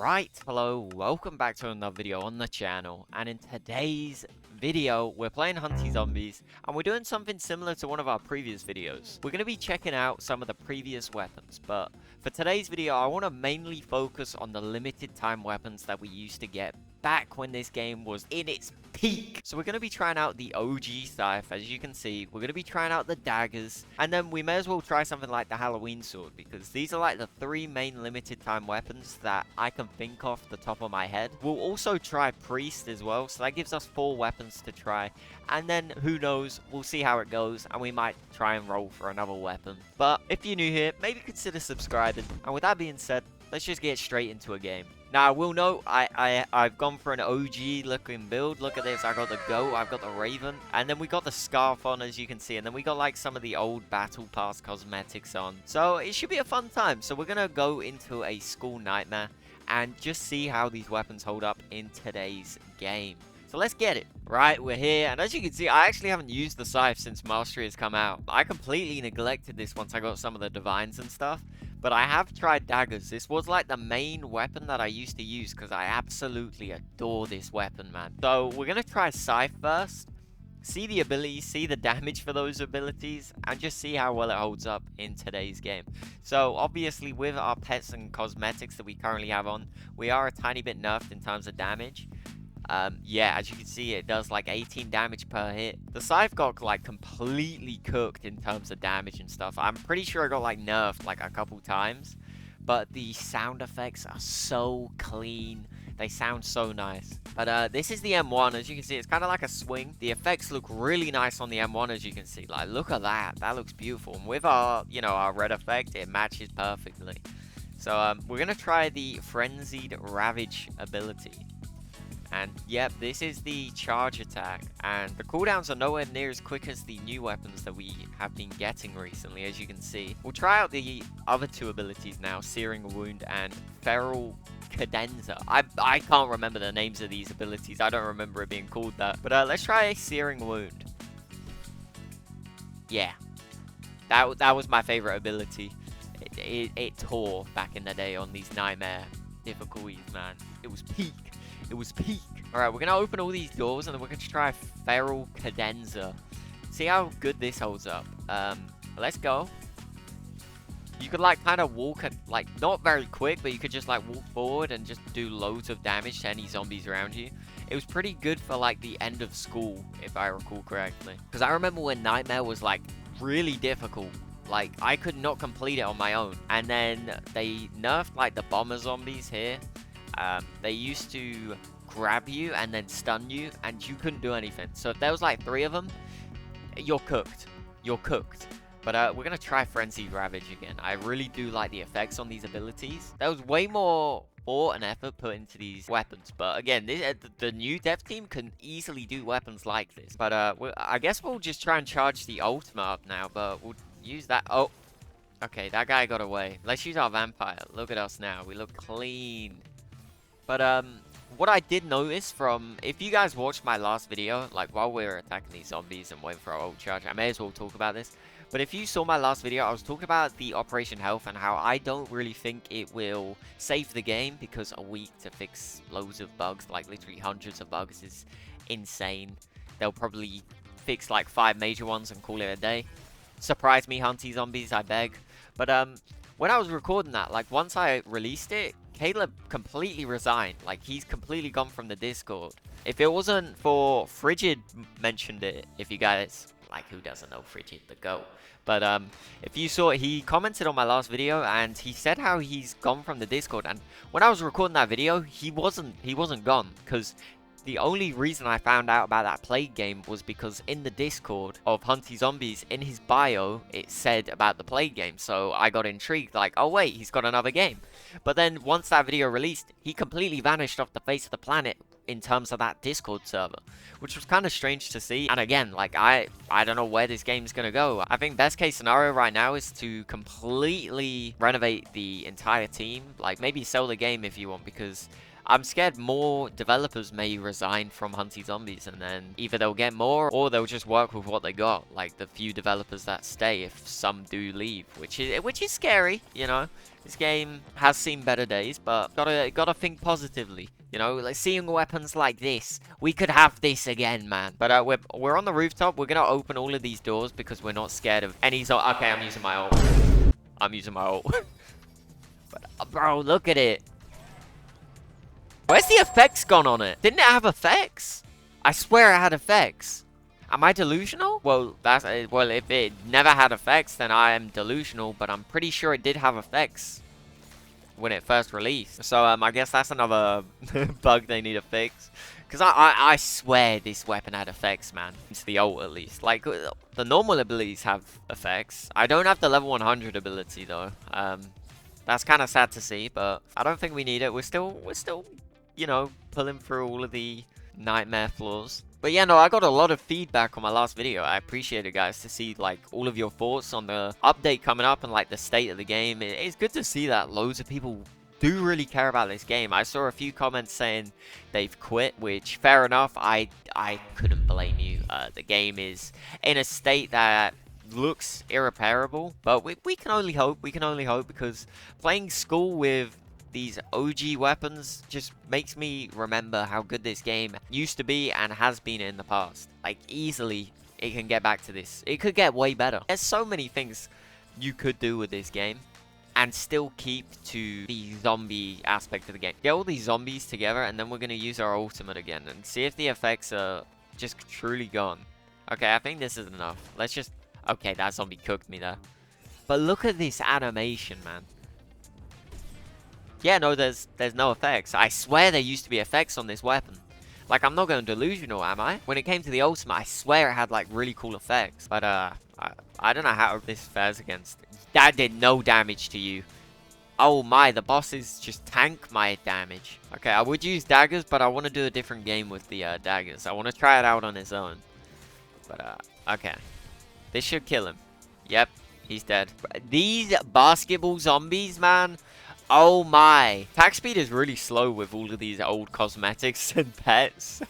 Right, hello, welcome back to another video on the channel, and in today's video, we're playing Hunty Zombies, and we're doing something similar to one of our previous videos. We're going to be checking out some of the previous weapons, but for today's video, I want to mainly focus on the limited time weapons that we used to get back when this game was in its peak. So we're going to be trying out the OG scythe, as you can see. We're going to be trying out the daggers, and then we may as well try something like the Halloween sword, because these are like the three main limited time weapons that I can think off the top of my head. We'll also try priest as well, so that gives us 4 weapons to try, and then who knows, we'll see how it goes, and we might try and roll for another weapon. But if you're new here, maybe consider subscribing, and with that being said, let's just get straight into a game. Now, I will note, I've gone for an OG looking build. Look at this. I got the goat, I've got the raven, and then we got the scarf on, as you can see, and then we got like some of the old battle pass cosmetics on. So it should be a fun time. So we're gonna go into a school nightmare and just see how these weapons hold up in today's game. So let's get it. Right, we're here, and as you can see, I actually haven't used the scythe since Mastery has come out. I completely neglected this once I got some of the divines and stuff. But I have tried daggers. This was like the main weapon that I used to use because I absolutely adore this weapon, man. So we're going to try scythe first. See the abilities, see the damage for those abilities, and just see how well it holds up in today's game. So obviously with our pets and cosmetics that we currently have on, we are a tiny bit nerfed in terms of damage. Yeah, as you can see, it does like 18 damage per hit. The scythe got like completely cooked in terms of damage and stuff. I'm pretty sure I got like nerfed like a couple times, but the sound effects are so clean. They sound so nice. But this is the M1. As you can see, it's kind of like a swing. The effects look really nice on the M1, as you can see. Like, look at that. That looks beautiful. And with our, our red effect, it matches perfectly. So we're gonna try the Frenzied Ravage ability. And yep, this is the charge attack, and the cooldowns are nowhere near as quick as the new weapons that we have been getting recently, as you can see. We'll try out the other 2 abilities now, Searing Wound and Feral Cadenza. I can't remember the names of these abilities, I don't remember it being called that. But let's try Searing Wound. Yeah, that was my favorite ability. It tore back in the day on these nightmare difficulties, man. It was peak. It was peak. Alright, we're going to open all these doors and then we're going to try Feral Cadenza. See how good this holds up. Let's go. You could like kind of walk at, like, not very quick, but you could just like walk forward and just do loads of damage to any zombies around you. It was pretty good for like the end of school, if I recall correctly. Because I remember when Nightmare was like really difficult. Like, I could not complete it on my own. And then they nerfed like the bomber zombies here. They used to grab you and then stun you, and you couldn't do anything. So if there was like 3 of them, you're cooked. You're cooked. But we're gonna try Frenzied Ravage again. I really do like the effects on these abilities. There was way more thought and effort put into these weapons. But again, the new dev team can easily do weapons like this. But I guess we'll just try and charge the ultimate up now. But we'll use that. Oh, okay, that guy got away. Let's use our vampire. Look at us now. We look clean. But what I did notice from, if you guys watched my last video, like while we were attacking these zombies and waiting for our ult charge, I may as well talk about this. But if you saw my last video, I was talking about the Operation Health and how I don't really think it will save the game, because a week to fix loads of bugs, like literally hundreds of bugs, is insane. They'll probably fix like 5 major ones and call it a day. Surprise me, Hunty Zombies, I beg. But when I was recording that, like once I released it, Caleb completely resigned. Like, he's completely gone from the Discord. If it wasn't for Frigid mentioned it, if you guys, like, who doesn't know Frigid, the GOAT. But if you saw it, he commented on my last video and he said how he's gone from the Discord. And when I was recording that video, he wasn't gone, because the only reason I found out about that Plague game was because in the Discord of Hunty Zombies, in his bio, it said about the Plague game. So I got intrigued, like, oh wait, he's got another game. But then once that video released, he completely vanished off the face of the planet in terms of that Discord server, which was kind of strange to see. And again, like, I don't know where this game's gonna go. I think best case scenario right now is to completely renovate the entire team. Like, maybe sell the game if you want, because I'm scared more developers may resign from Hunty Zombies, and then either they'll get more or they'll just work with what they got. Like the few developers that stay, if some do leave, which is scary, you know. This game has seen better days, but gotta think positively. You know, like seeing weapons like this, we could have this again, man. But we're on the rooftop. We're gonna open all of these doors because we're not scared of any. So okay, I'm using my ult. I'm using my ult. But bro, look at it. Where's the effects gone on it? Didn't it have effects? I swear it had effects. Am I delusional? Well, if it never had effects, then I am delusional. But I'm pretty sure it did have effects when it first released. So I guess that's another bug they need to fix. Because I swear this weapon had effects, man. It's the ult at least. Like the normal abilities have effects. I don't have the level 100 ability though. That's kind of sad to see, but I don't think we need it. We're still, you know, pulling through all of the nightmare floors. But yeah, no, I got a lot of feedback on my last video. I appreciate it, guys, to see like all of your thoughts on the update coming up and like the state of the game. It's good to see that loads of people do really care about this game. I saw a few comments saying they've quit, which fair enough. I couldn't blame you. The game is in a state that looks irreparable, but we can only hope. We can only hope, because playing school with these OG weapons just makes me remember how good this game used to be and has been in the past. Like, easily, it can get back to this. It could get way better. There's so many things you could do with this game and still keep to the zombie aspect of the game. Get all these zombies together, and then we're going to use our ultimate again and see if the effects are just truly gone. Okay, I think this is enough. Let's just... Okay, that zombie cooked me there. But look at this animation, man. Yeah, no, there's no effects. I swear there used to be effects on this weapon. Like, I'm not going delusional, am I? When it came to the ultimate, I swear it had, like, really cool effects. But, I don't know how this fares against... That did no damage to you. Oh my, the bosses just tank my damage. Okay, I would use daggers, but I want to do a different game with the, daggers. I want to try it out on its own. But, okay. This should kill him. Yep, he's dead. These basketball zombies, man... Oh my. Attack speed is really slow with all of these old cosmetics and pets.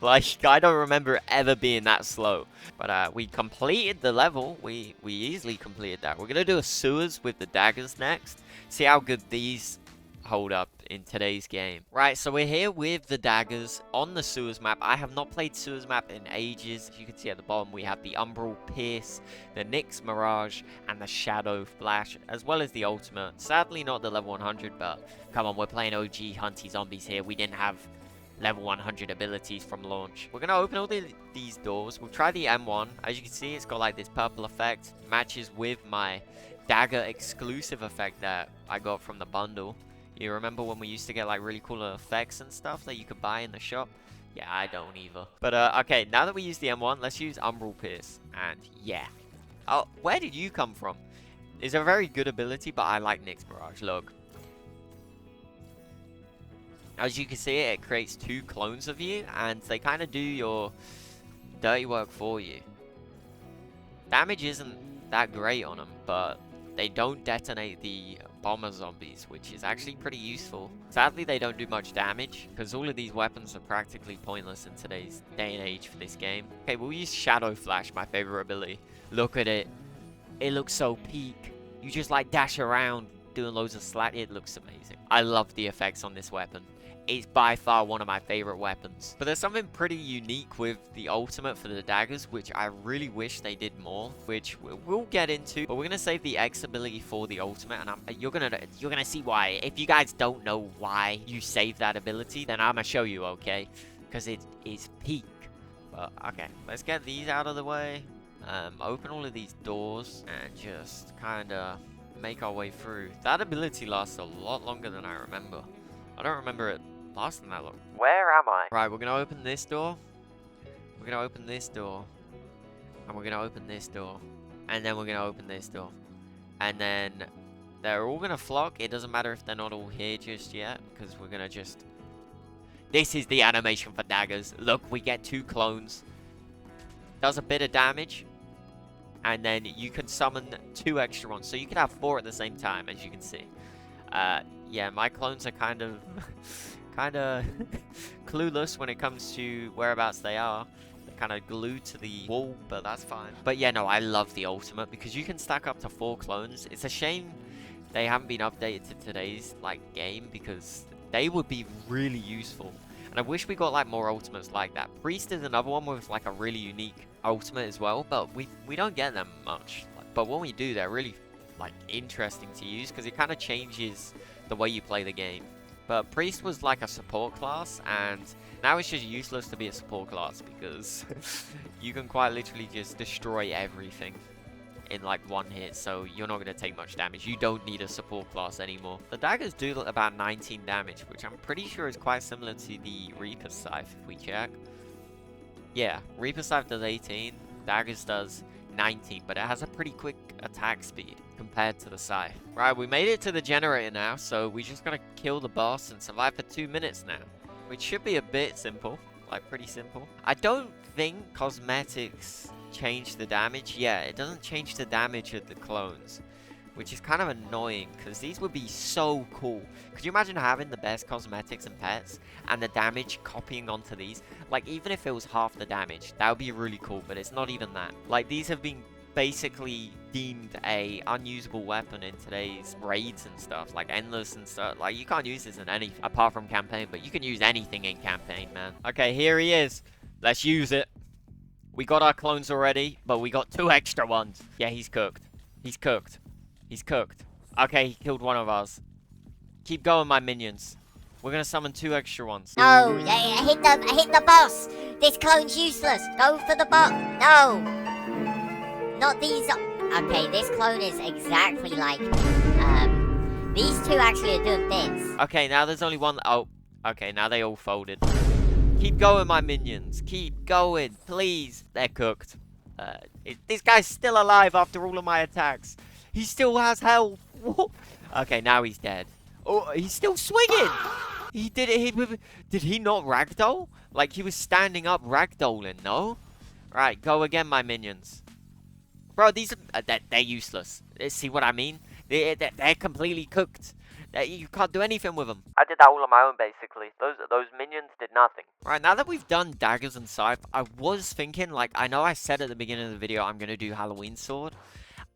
Like, I don't remember it ever being that slow. But we completed the level. We easily completed that. We're going to do a sewers with the daggers next. See how good these hold up in today's game. Right, so we're here with the daggers on the sewers map. I have not played sewers map in ages. As you can see at the bottom, we have the Umbral Pierce, the Nyx Mirage, and the Shadow Flash, as well as the ultimate. Sadly not the level 100, but come on, we're playing OG Hunty Zombies here. We didn't have level 100 abilities from launch. We're gonna open all these doors. We'll try the M1. As you can see, it's got like this purple effect. Matches with my dagger exclusive effect that I got from the bundle. You remember when we used to get like really cool effects and stuff that you could buy in the shop? Yeah, I don't either. But okay, now that we use the M1, let's use Umbral Pierce. And yeah. Oh, where did you come from? It's a very good ability, but I like Nyx Mirage. Look. As you can see, it creates 2 clones of you, and they kind of do your dirty work for you. Damage isn't that great on them, but they don't detonate the bomber zombies, which is actually pretty useful. Sadly, they don't do much damage, because all of these weapons are practically pointless in today's day and age for this game. Okay, we'll use Shadow Flash, my favorite ability. Look at it. It looks so peak. You just like dash around doing loads of slack. It looks amazing. I love the effects on this weapon. It's by far one of my favorite weapons. But there's something pretty unique with the ultimate for the daggers, which I really wish they did more, which we'll get into. But we're gonna save the X ability for the ultimate, and you're gonna see why. If you guys don't know why you save that ability, then I'm gonna show you, okay? Because it is peak. But okay, let's get these out of the way. Open all of these doors and just kind of make our way through. That ability lasts a lot longer than I remember. I don't remember it lasting that long. Where am I? Right, we're gonna open this door. We're gonna open this door. And we're gonna open this door. And then we're gonna open this door. And then they're all gonna flock. It doesn't matter if they're not all here just yet, because we're gonna just... This is the animation for daggers. Look, we get 2 clones. Does a bit of damage. And then you can summon 2 extra ones. So you can have 4 at the same time, as you can see. Yeah, my clones are kind of clueless when it comes to whereabouts they are. They're kind of glued to the wall, but that's fine. But yeah, no, I love the ultimate because you can stack up to 4 clones. It's a shame they haven't been updated to today's game because they would be really useful. And I wish we got more ultimates like that. Priest is another one with a really unique ultimate as well, but we don't get them much. But when we do, they're really interesting to use because it kind of changes the way you play the game. But Priest was a support class, and now it's just useless to be a support class because you can quite literally just destroy everything in 1 hit, so you're not going to take much damage. You don't need a support class anymore. The daggers do about 19 damage, which I'm pretty sure is quite similar to the Reaper Scythe if we check. Yeah, Reaper Scythe does 18, daggers does 19, but it has a pretty quick attack speed compared to the scythe. Right, we made it to the generator now, so we're just gonna kill the boss and survive for 2 minutes now, which should be a bit simple, pretty simple. I don't think cosmetics change the damage. Yeah, it doesn't change the damage of the clones, which is kind of annoying because these would be so cool. Could you imagine having the best cosmetics and pets and the damage copying onto these? Even if it was half the damage, that would be really cool, but it's not even that. These have been basically deemed a unusable weapon in today's raids and stuff, endless and stuff. You can't use this in any apart from campaign, but you can use anything in campaign, man. Okay, here he is. Let's use it. We got our clones already, but we got 2 extra ones. Yeah, he's cooked. He's cooked. He's cooked. Okay, he killed one of ours. Keep going, my minions. We're gonna summon 2 extra ones. No, hit the boss. This clone's useless. Go for the boss. No, not these. Okay, this clone is exactly these 2 actually are doing bits. Okay, now there's only one. Oh, okay, now they all folded. Keep going, my minions. Keep going, please. They're cooked. This guy's still alive after all of my attacks. He still has health. Okay, now he's dead. Oh, he's still swinging. He did it. Did he not ragdoll? He was standing up ragdolling, no? Right, go again, my minions. Bro, these are... they're useless. See what I mean? They're completely cooked. You can't do anything with them. I did that all on my own, basically. Those minions did nothing. Right, now that we've done daggers and scythe, I was thinking, I know I said at the beginning of the video I'm going to do Halloween sword.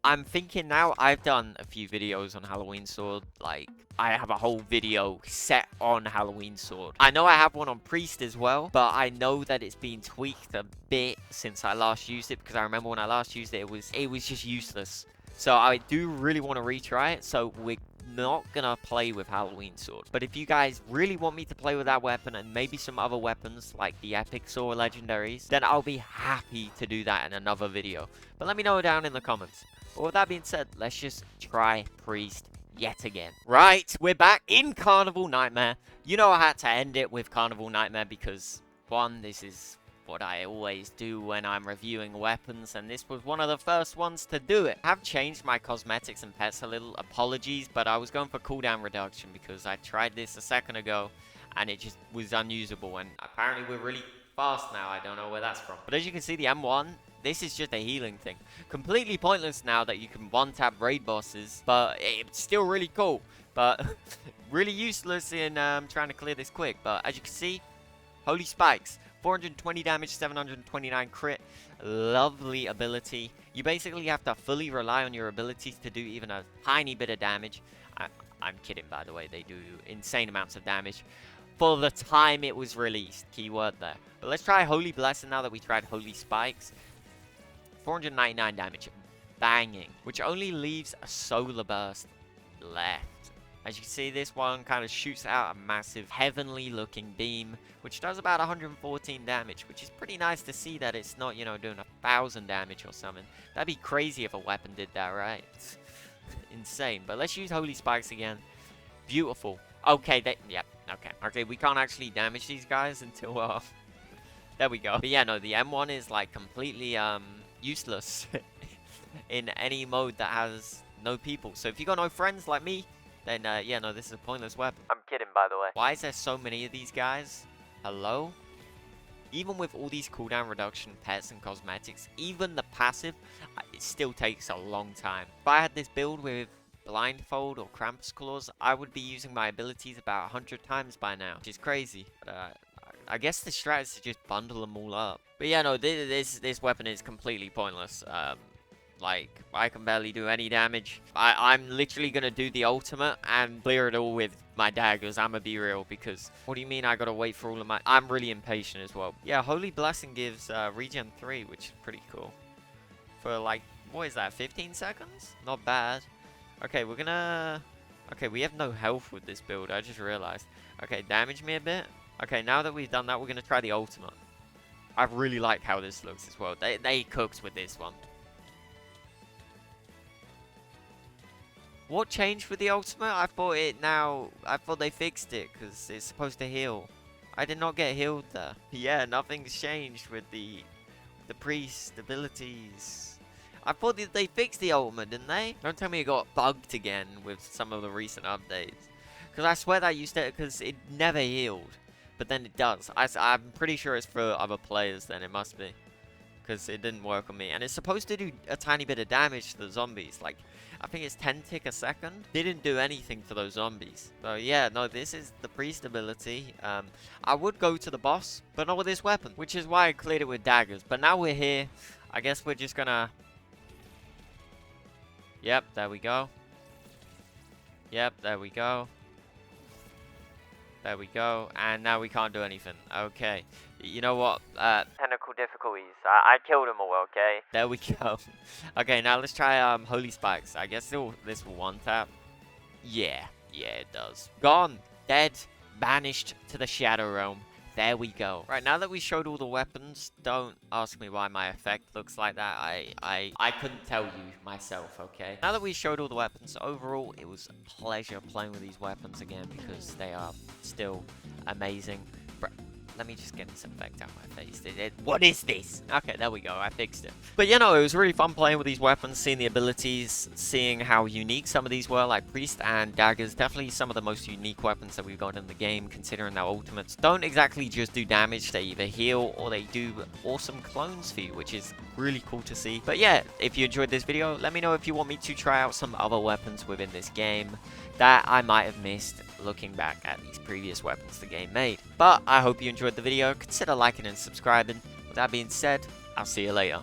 I'm thinking now, I've done a few videos on Halloween sword. I have a whole video set on Halloween sword. I know I have one on priest as well, but I know that it's been tweaked a bit since I last used it, because I remember when I last used it, it was just useless. So I do really want to retry it, so we're not gonna play with Halloween sword. But if you guys really want me to play with that weapon and maybe some other weapons like the epic sword legendaries, then I'll be happy to do that in another video. But let me know down in the comments. But with that being said, let's just try priest yet again. Right, we're back in Carnival Nightmare. You know I had to end it with Carnival Nightmare because, one, this is what I always do when I'm reviewing weapons, and this was one of the first ones to do it. I have changed my cosmetics and pets a little, apologies, but I was going for cooldown reduction because I tried this a second ago and it just was unusable, and apparently we're really fast now. I don't know where that's from. But as you can see, the M1, this is just a healing thing. Completely pointless now that you can one-tap raid bosses, but it's still really cool. But really useless in trying to clear this quick. But as you can see, Holy Spikes. 420 damage, 729 crit. Lovely ability. You basically have to fully rely on your abilities to do even a tiny bit of damage. I'm kidding, by the way. They do insane amounts of damage for the time it was released. Keyword there. But let's try Holy Blessing now that we tried Holy Spikes. 499 damage. Banging. Which only leaves a solar burst left. As you can see, this one kind of shoots out a massive heavenly looking beam, which does about 114 damage, which is pretty nice to see that it's not, you know, doing 1,000 damage or something. That'd be crazy if a weapon did that, right? It's insane. But let's use Holy Spikes again. Beautiful. Okay, yep, okay, we can't actually damage these guys until, there we go. But yeah, no, the M1 is, like, completely, useless in any mode that has no people. So if you got no friends like me, then, yeah, no, this is a pointless weapon. I'm kidding, by the way. Why is there so many of these guys? Hello? Even with all these cooldown reduction pets and cosmetics, even the passive, it still takes a long time. If I had this build with blindfold or Krampus claws, I would be using my abilities about 100 times by now, which is crazy. But, I guess the strat is to just bundle them all up. But yeah, no, this weapon is completely pointless. Like, I can barely do any damage. I'm literally gonna do the ultimate and clear it all with my daggers. I'ma be real, because what do you mean I gotta wait for all of my... I'm really impatient as well. Yeah, Holy Blessing gives regen 3, which is pretty cool. For like, what is that, 15 seconds? Not bad. Okay, we're gonna... Okay, we have no health with this build, I just realized. Okay, damage me a bit. Okay, now that we've done that, we're gonna try the ultimate. I really like how this looks as well. They cooked with this one. What changed with the ultimate? I thought they fixed it because it's supposed to heal. I did not get healed there. Yeah, nothing's changed with the priest abilities. I thought that they fixed the ultimate, didn't they? Don't tell me it got bugged again with some of the recent updates. Because I swear that used to, because it never healed. But then it does. I'm pretty sure it's for other players then, it must be. Because it didn't work on me. And it's supposed to do a tiny bit of damage to the zombies. Like, I think it's 10 tick a second. Didn't do anything for those zombies. So yeah, no, this is the priest ability. I would go to the boss, but not with this weapon. Which is why I cleared it with daggers. But now we're here. I guess we're just gonna... Yep, there we go. Yep, there we go. There we go. And now we can't do anything. Okay. You know what? Technical difficulties. I killed them all, okay? There we go. Okay, now let's try Holy Spikes. I guess this will one tap. Yeah. Yeah, it does. Gone. Dead. Banished to the Shadow Realm. There we go. Right, now that we showed all the weapons, don't ask me why my effect looks like that. I couldn't tell you myself, okay? Now that we showed all the weapons, overall, it was a pleasure playing with these weapons again because they are still amazing. Let me just get this effect out of my face. What is this? Okay, there we go. I fixed it. But you know, it was really fun playing with these weapons, seeing the abilities, seeing how unique some of these were, like Priest and Daggers. Definitely some of the most unique weapons that we've got in the game, considering their ultimates don't exactly just do damage. They either heal or they do awesome clones for you, which is really cool to see. But yeah, if you enjoyed this video, let me know if you want me to try out some other weapons within this game that I might have missed looking back at these previous weapons the game made. But I hope you enjoyed the video. Consider liking and subscribing. With that being said, I'll see you later.